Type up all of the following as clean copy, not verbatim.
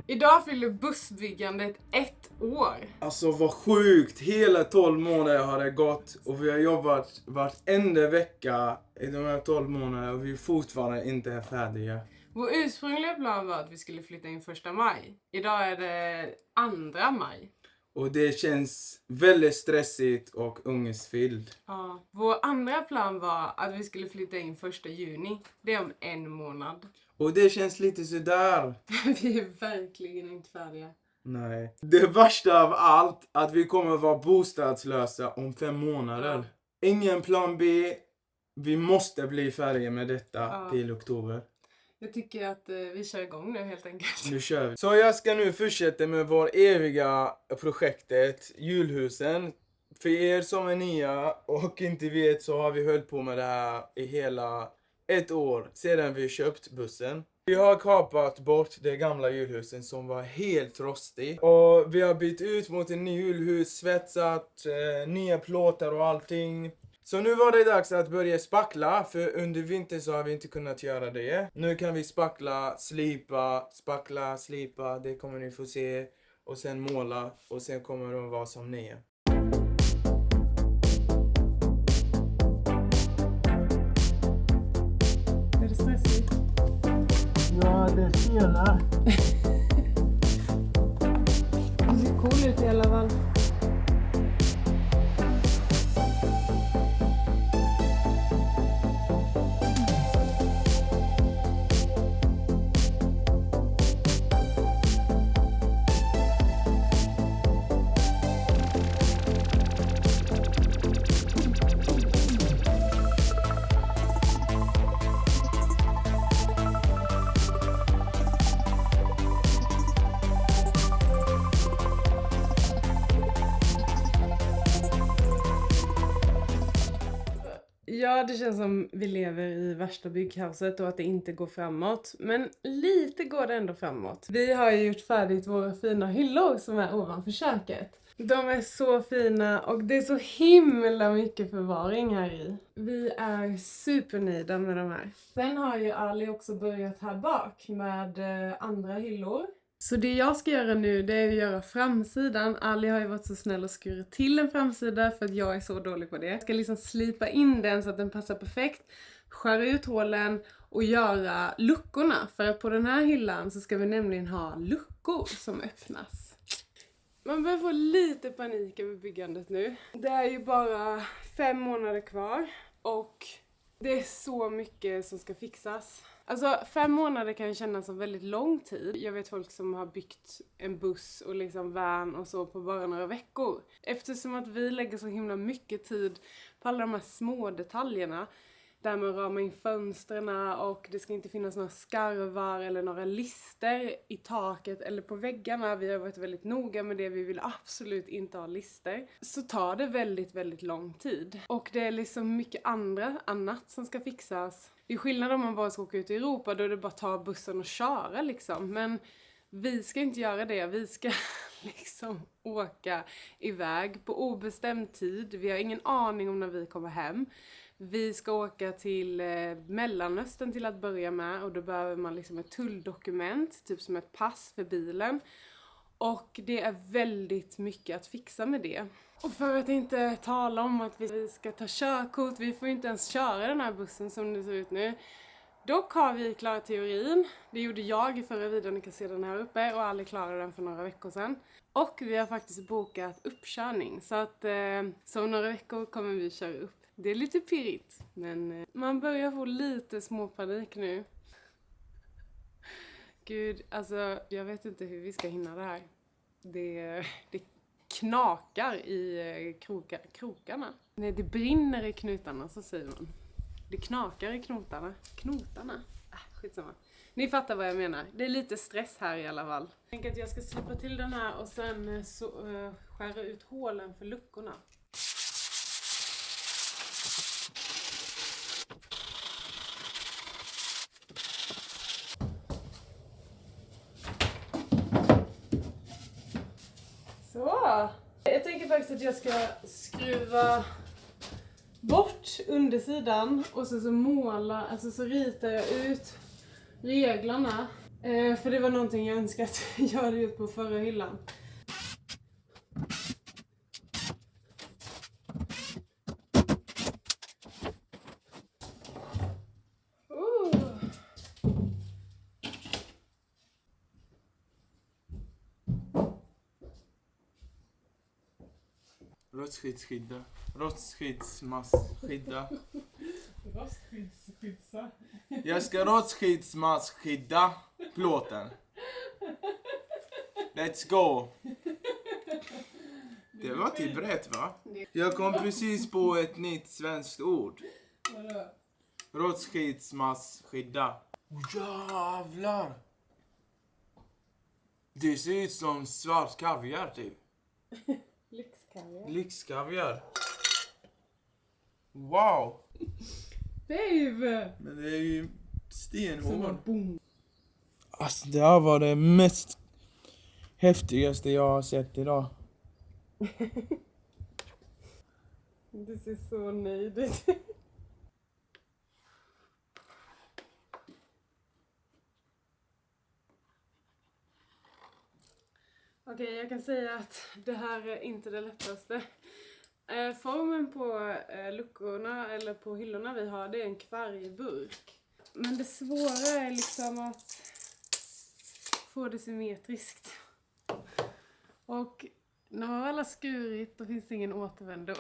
Idag fyller bussbyggandet 1 år. Alltså vad sjukt, hela 12 månader har det gått och vi har jobbat varenda vecka i de här 12 månaderna och vi är fortfarande inte färdiga. Vår ursprungliga plan var att vi skulle flytta in 1 maj. Idag är det 2 maj. Och det känns väldigt stressigt och ångestfyllt. Ja. Vår andra plan var att vi skulle flytta in 1 juni. Det är om 1 månad. Och det känns lite sådär. Vi är verkligen inte färdiga. Nej. Det värsta av allt att vi kommer vara bostadslösa om 5 månader. Ingen plan B. Vi måste bli färdiga med detta till oktober. Jag tycker att vi kör igång nu helt enkelt. Nu kör vi. Så jag ska nu fortsätta med vår eviga projektet, julhusen. För er som är nya och inte vet så har vi hållit på med det här i hela 1 år sedan vi köpt bussen. Vi har kapat bort de gamla julhusen som var helt rostig. Och vi har bytt ut mot en ny julhus, svetsat, nya plåtar och allting. Så nu var det dags att börja spackla, för under vintern så har vi inte kunnat göra det. Nu kan vi spackla, slipa, det kommer ni få se. Och sen måla och sen kommer de vara som nya. Är det stressigt? Ja, det spelar. Det ser cool ut i alla fall. Ja, det känns som vi lever i värsta byggkaoset och att det inte går framåt. Men lite går det ändå framåt. Vi har ju gjort färdigt våra fina hyllor som är ovanför köket. De är så fina och det är så himla mycket förvaring här i. Vi är supernöjda med de här. Sen har ju Ali också börjat här bak med andra hyllor. Så det jag ska göra nu, det är att göra framsidan. Ali har ju varit så snäll och skurit till en framsida för att jag är så dålig på det. Jag ska liksom slipa in den så att den passar perfekt. Skära ut hålen och göra luckorna. För att på den här hyllan så ska vi nämligen ha luckor som öppnas. Man börjar få lite panik över byggandet nu. Det är ju bara 5 månader kvar och det är så mycket som ska fixas. Alltså 5 månader kan ju kännas som väldigt lång tid. Jag vet folk som har byggt en buss och liksom van och så på bara några veckor. Eftersom att vi lägger så himla mycket tid på alla de här små detaljerna. Där man ramar in fönsterna och det ska inte finnas några skarvar eller några lister i taket eller på väggarna. Vi har varit väldigt noga med det, vi vill absolut inte ha lister. Så tar det väldigt, väldigt lång tid. Och det är liksom mycket annat som ska fixas. Det är skillnad om man bara ska åka ut i Europa, då är det bara att ta bussen och köra liksom. Men vi ska inte göra det, vi ska liksom åka iväg på obestämd tid. Vi har ingen aning om när vi kommer hem. Vi ska åka till Mellanöstern till att börja med och då behöver man liksom ett tulldokument, typ som ett pass för bilen. Och det är väldigt mycket att fixa med det. Och för att inte tala om att vi ska ta körkort, vi får inte ens köra den här bussen som det ser ut nu. Dock har vi klarat teorin, det gjorde jag i förra videon, ni kan se den här uppe, och Ali klarade den för några veckor sedan. Och vi har faktiskt bokat uppkörning, så att så om några veckor kommer vi köra upp. Det är lite pirrigt, men man börjar få lite småpanik nu. Gud, alltså jag vet inte hur vi ska hinna det här. Det knakar i krokarna. Nej, det brinner i knutarna, så säger man. Det knakar i knotarna. Skitsamma. Ni fattar vad jag menar. Det är lite stress här i alla fall. Jag tänker att jag ska slipa till den här och sen skära ut hålen för luckorna. Så. Jag tänker faktiskt att jag ska skruva bort undersidan och så måla, alltså så ritar jag ut reglarna För det var någonting jag önskade att jag hade gjort på förra hyllan. Rostskyddsskydda. Rostskyddsmaskskydda. Rostskyddsskydda. Jag ska rostskyddsmaskskydda plåten. Let's go! Det var typ rätt va? Jag kom precis på ett nytt svenskt ord. Vadå? Rostskyddsmaskskydda. Jävlar! Det ser ut som svart kaviar typ. Lyxkaviar. Lyxkaviar. Wow! Babe! Men det är ju stenhård. Boom. Alltså det här var det mest häftigaste jag har sett idag. Du ser så nöjd ut. Okej, jag kan säga att det här är inte det lättaste. Formen på luckorna eller på hyllorna vi har, det är en kvargburk. Men det svåra är liksom att få det symmetriskt. Och när man väl har skurit, då finns det ingen återvändo.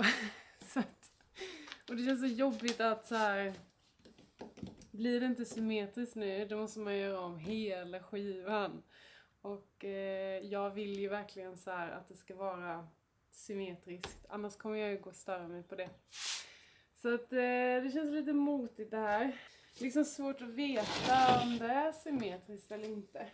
Och det känns så jobbigt att så här, blir det inte symmetriskt nu, då måste man göra om hela skivan. Och jag vill ju verkligen så här att det ska vara symmetriskt. Annars kommer jag ju gå och störa mig på det. Så att det känns lite motigt det här. Liksom svårt att veta om det är symmetriskt eller inte.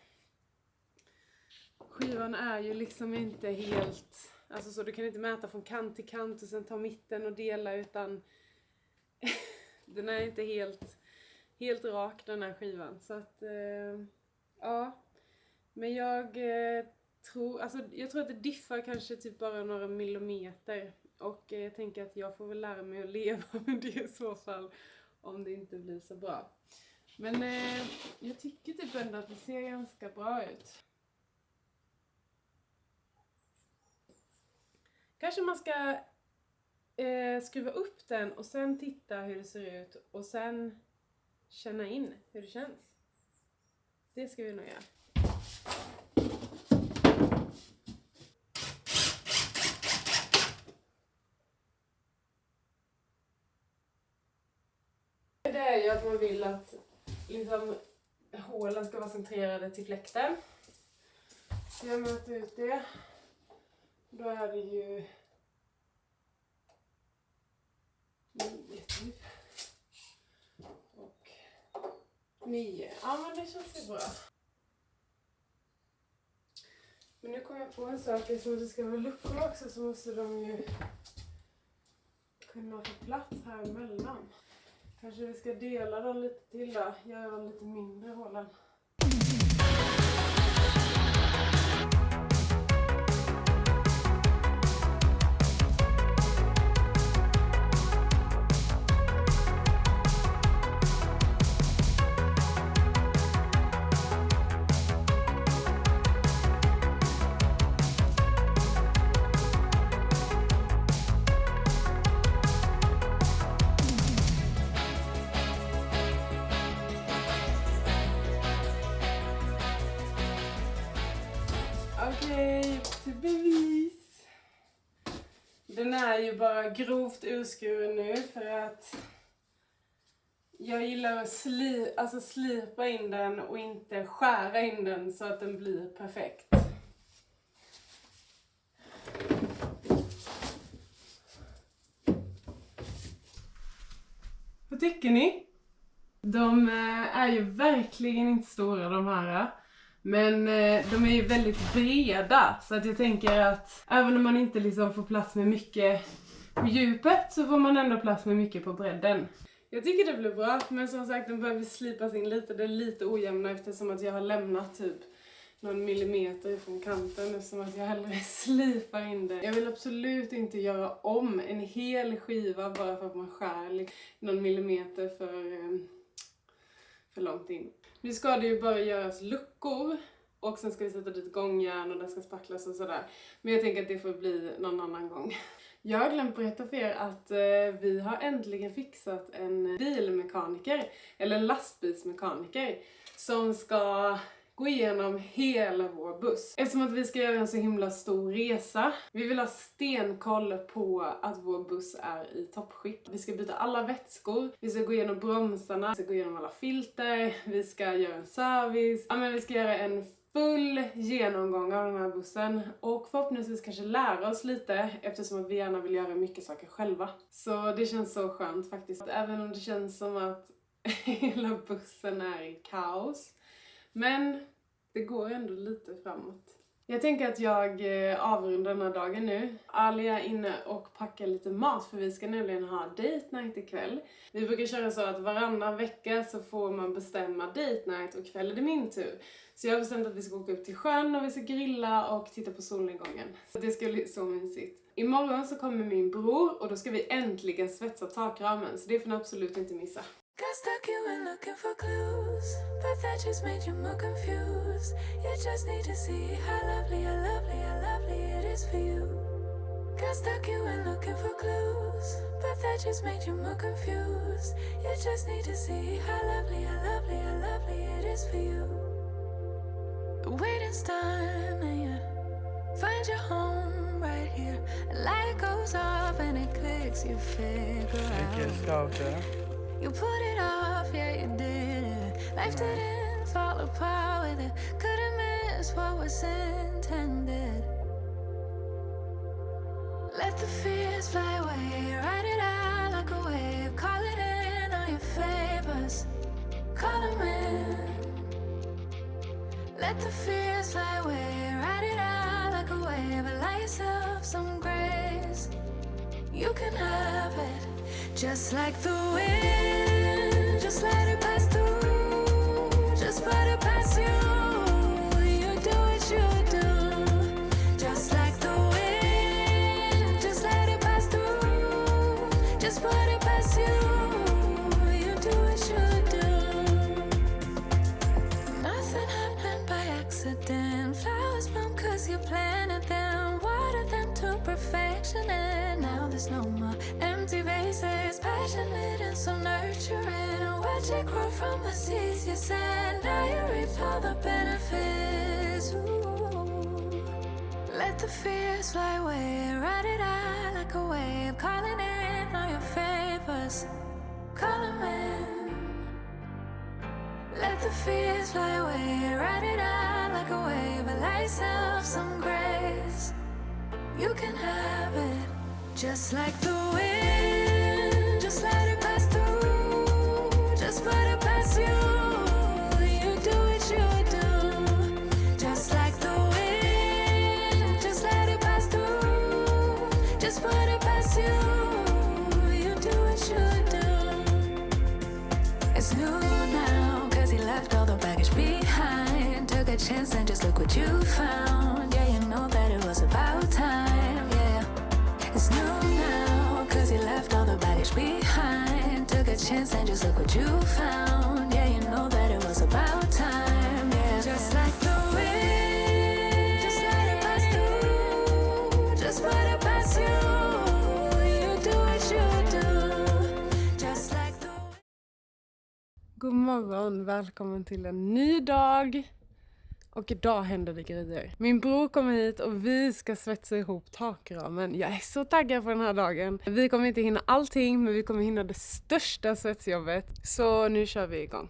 Skivan är ju liksom inte helt... Alltså så du kan inte mäta från kant till kant och sen ta mitten och dela, utan den är inte helt rak den här skivan. Så att ja... Men jag tror att det diffar kanske typ bara några millimeter. Och jag tänker att jag får väl lära mig att leva med det i så fall. Om det inte blir så bra. Men jag tycker typ ändå att det ser ganska bra ut. Kanske man ska skruva upp den och sen titta hur det ser ut. Och sen känna in hur det känns. Det ska vi nog göra. Det är ju att man vill att liksom, hålen ska vara centrerade till fläkten. Så jag möter ut det. Då är det ju 9 typ. Och 9. Ja, men det känns ju bra. Men nu kommer jag på en sak, eftersom det ska vara luckor också så måste de ju kunna få plats här emellan. Kanske vi ska dela dem lite till då, göra dem lite mindre hålen. Okej, till bevis. Den är ju bara grovt urskuren nu för att jag gillar att slipa in den och inte skära in den så att den blir perfekt. Vad tycker ni? De är ju verkligen inte stora de här. Men de är ju väldigt breda, så att jag tänker att även om man inte liksom får plats med mycket på djupet så får man ändå plats med mycket på bredden. Jag tycker det blir bra, men som sagt den behöver slipas in lite. Det är lite ojämna eftersom att jag har lämnat typ någon millimeter från kanten, eftersom att jag hellre slipar in det. Jag vill absolut inte göra om en hel skiva bara för att man skär någon millimeter för långt in. Nu ska det ju bara göras luckor. Och sen ska vi sätta dit gångjärn och den ska spacklas och sådär. Men jag tänker att det får bli någon annan gång. Jag har glömt berätta för er att vi har äntligen fixat en bilmekaniker. Eller en lastbilsmekaniker. Som ska gå igenom hela vår buss. Eftersom att vi ska göra en så himla stor resa. Vi vill ha stenkoll på att vår buss är i toppskick. Vi ska byta alla vätskor. Vi ska gå igenom bromsarna. Vi ska gå igenom alla filter. Vi ska göra en service. Ja, men vi ska göra en full genomgång av den här bussen. Och förhoppningsvis kanske lära oss lite. Eftersom att vi gärna vill göra mycket saker själva. Så det känns så skönt faktiskt. Även om det känns som att hela bussen är i kaos. Men det går ändå lite framåt. Jag tänker att jag avrundar den här dagen nu. Ali är inne och packar lite mat för vi ska nämligen ha date night ikväll. Vi brukar köra så att varannan vecka så får man bestämma date night och kväll är det min tur. Så jag har bestämt att vi ska åka upp till sjön och vi ska grilla och titta på solnedgången. Så det ska bli så mysigt. Imorgon så kommer min bror och då ska vi äntligen svetsa takramen. Så det får ni absolut inte missa. Got stuck, you went looking for clues, but that just made you more confused. You just need to see how lovely, how lovely, how lovely it is for you. Got stuck, you went looking for clues, but that just made you more confused. You just need to see how lovely, how lovely, how lovely it is for you. The waiting's done and you find your home right here. A light goes off and it clicks, you figure out. You put it off, yeah you did it. Life didn't fall apart with it. Couldn't miss what was intended. Let the fears fly away. Ride it out like a wave. Call it in all your favors. Call them in. Let the fears fly away. Ride it out like a wave. Allow yourself some grace. You can have it. Just like the wind, just let it pass through. Just put it past you. You do what you do. Just like the wind, just let it pass through. Just put it past you. You do what you do. Nothing happened by accident. Flowers bloom 'cause you planted them. Water them to perfection and now there's no more empty vases. Passionate and so nurturing. And watch it grow from the seeds you sent. Now you reap all the benefits. Ooh. Let the fears fly away. Ride it out like a wave. Calling in all your favors. Call them in. Let the fears fly away. Ride it out like a wave. Allow yourself some grace. You can have it. Just like the wind, just let it pass through. Just put it past you. You do what you do. Just like the wind, just let it pass through. Just put it past you. You do what you do. It's new now, 'cause he left all the baggage behind. Took a chance and just look what you found. Yeah, you know that it was about time, yeah. It's new now, 'cause he left all the baggage behind. Took a chance and just look what you found. Yeah, you know that it was about time, yeah. Just like the wind, just let it pass through. Just put it past you. You do what you do. Just like the wind. God morgon, välkommen till en ny dag. Och idag händer det grejer. Min bror kommer hit och vi ska svetsa ihop takramen. Jag är så taggad på den här dagen. Vi kommer inte hinna allting, men vi kommer hinna det största svetsjobbet. Så nu kör vi igång.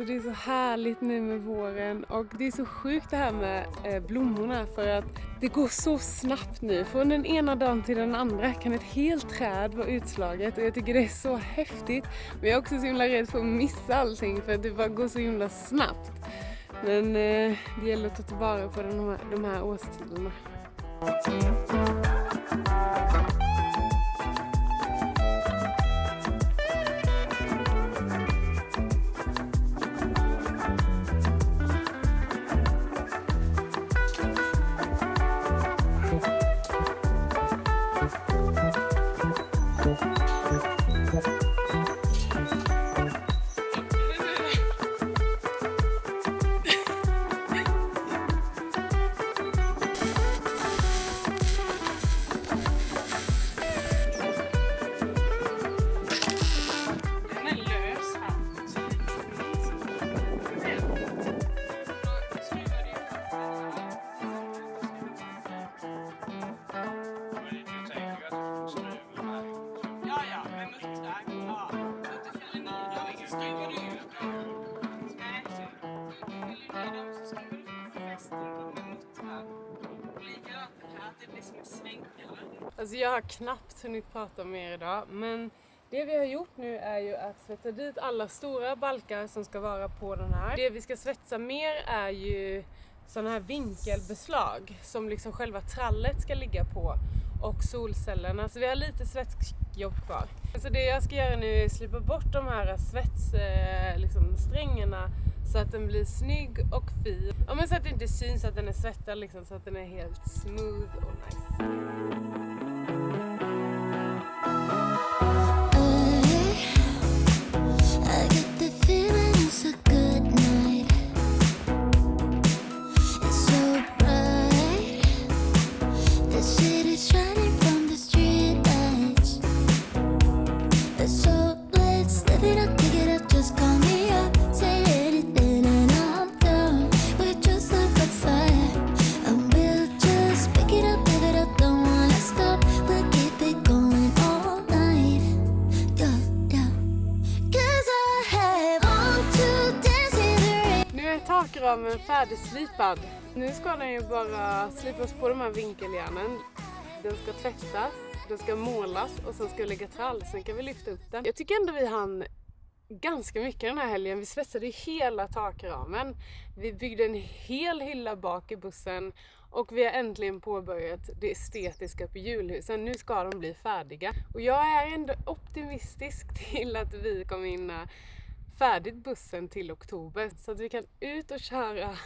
det är så härligt nu med våren och det är så sjukt det här med blommorna för att det går så snabbt nu. Från den ena dagen till den andra kan ett helt träd vara utslaget och jag tycker det är så häftigt. Men jag är också så himla rädd för att missa allting för att det bara går så himla snabbt. Men det gäller att ta tillvara på de här årstiderna. Alltså jag har knappt hunnit prata med er idag, men det vi har gjort nu är ju att svetsa dit alla stora balkar som ska vara på den här. Det vi ska svetsa mer är ju sådana här vinkelbeslag som liksom själva trallet ska ligga på och solcellerna. Så vi har lite svetsjobb kvar. Så det jag ska göra nu är att slipa bort de här strängarna så att den blir snygg och fin. Ja, men så att det inte syns att den är svettad liksom, så att den är helt smooth och nice. Takramen färdigslipad. Nu ska den ju bara slipas på de här vinkeljärnen. Den ska tvättas, den ska målas och sen ska vi lägga trall. Sen kan vi lyfta upp den. Jag tycker ändå vi hann ganska mycket den här helgen. Vi svetsade hela takramen. Vi byggde en hel hylla bak i bussen. Och vi har äntligen påbörjat det estetiska på julhusen. Nu ska de bli färdiga. Och jag är ändå optimistisk till att vi kommer hinna färdigt bussen till oktober så att vi kan ut och köra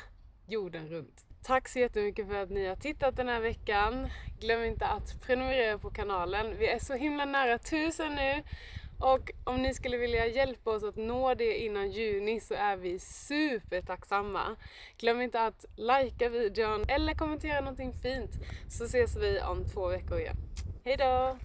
jorden runt. Tack så jättemycket för att ni har tittat den här veckan. Glöm inte att prenumerera på kanalen. Vi är så himla nära 1000 nu och om ni skulle vilja hjälpa oss att nå det innan juni så är vi supertacksamma. Glöm inte att likea videon eller kommentera någonting fint så ses vi om 2 veckor igen. Hej då!